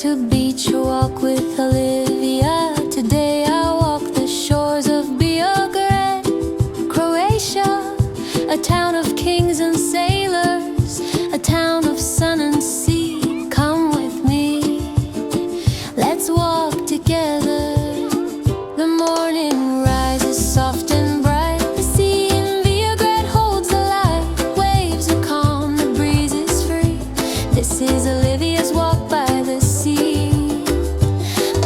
to beach walk with Olivia. Today I walk the shores of Biograd, Croatia, a town of kings and sailors, a town of sun and sea. Come with me, let's walk together. The morning rises soft and bright. The sea in Biograd holds the light. Waves are calm, the breeze is free. This is Olivia's walk by the sea.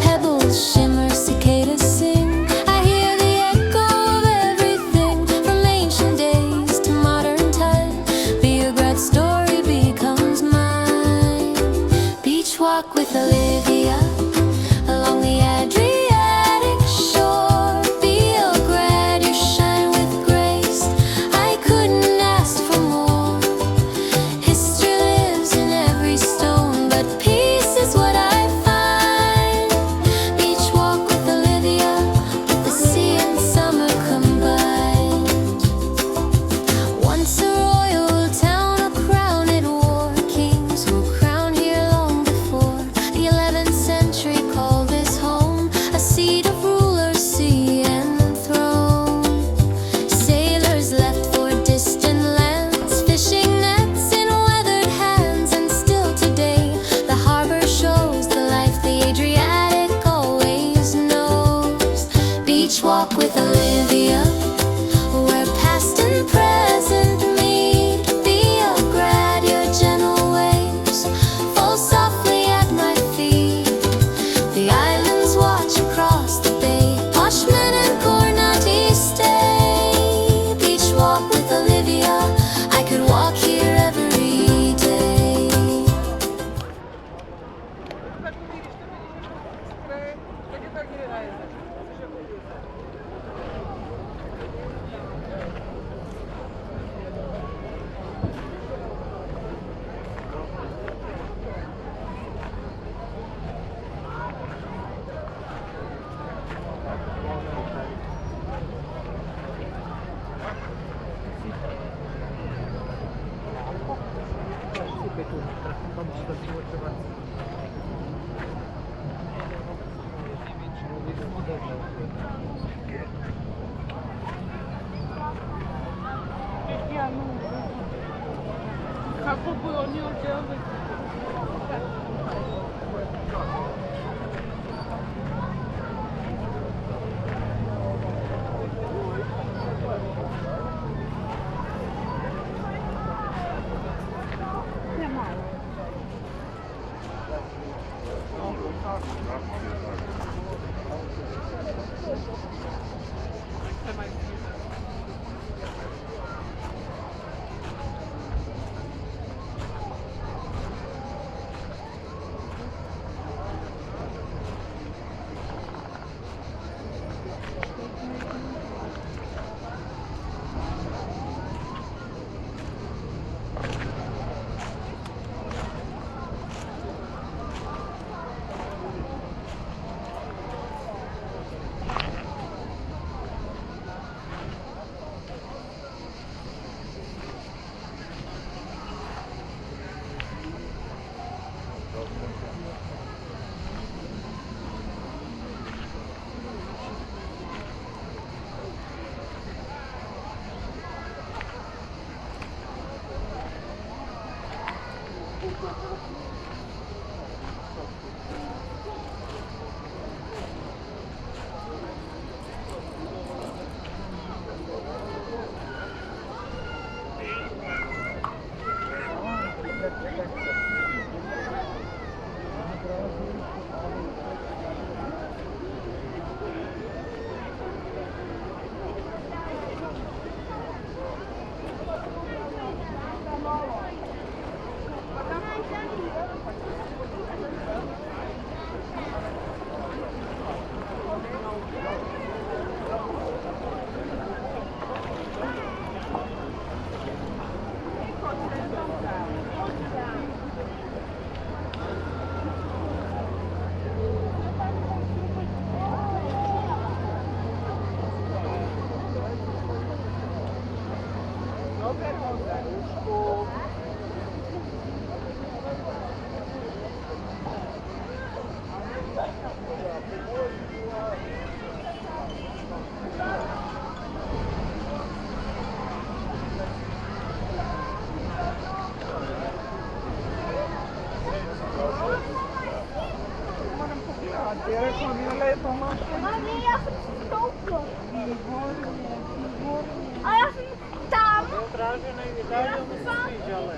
Pebbles shimmer, cicadas sing. I hear the echo of everything, from ancient days to modern time. Biograd's story becomes mine. Beach walk with Olivia along the Adriatic shore. Biograd, you shine with grace. I couldn't ask for more. History lives in every stone, but peace is what I find. Beach walk with Olivia, with the sea and summer combined. Once a royal town, a crown it wore. Kings who crowned here long before. The 11th century called this home, a seat of rulers, sea and throne. Sailors left for distant lands, fishing nets in weathered hands. And still today, the harbor shows the life the Adriatic always knows. Beach walk with Olivia, where past and present meet. Biograd, your gentle waves fall softly at my feet. The islands watch across the bay. Poshmen and Cornati stay. Beach walk with Olivia, I could walk here every day. Kako by oni udělali? ja sam stopio. A ja sam tamo. Tražena i dalje mu se sviđale.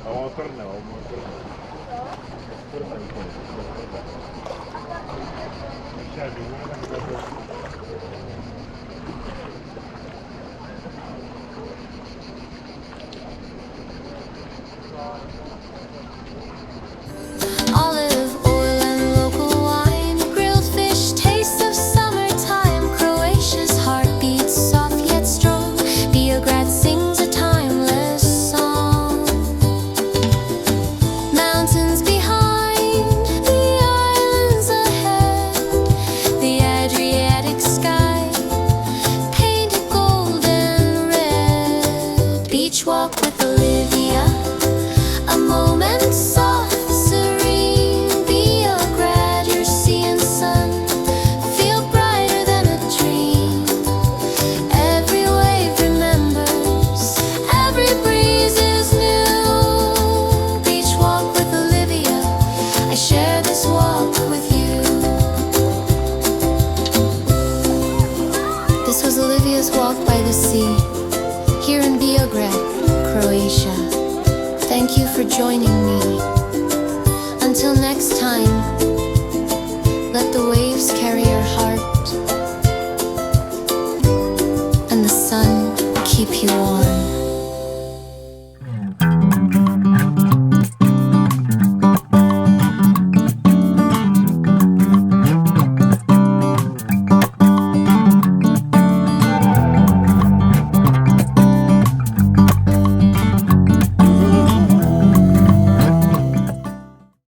Ovo trne, ovo trne. Trne u koju. Šađi, uvedem ga do... Olive oil and local wine, grilled fish, taste of summertime. Croatia's heart beats soft yet strong. Biograd sings a timeless song. Mountains behind, the islands ahead, the Adriatic sky painted gold and red. Beach walk with Olivia, a moment soft, serene. Biograd, your sea and sun feel brighter than a dream. Every wave remembers, every breeze is new. Beach walk with Olivia, I share this walk with you. This was Olivia's walk by the sea, here in Biograd, Croatia. Thank you for joining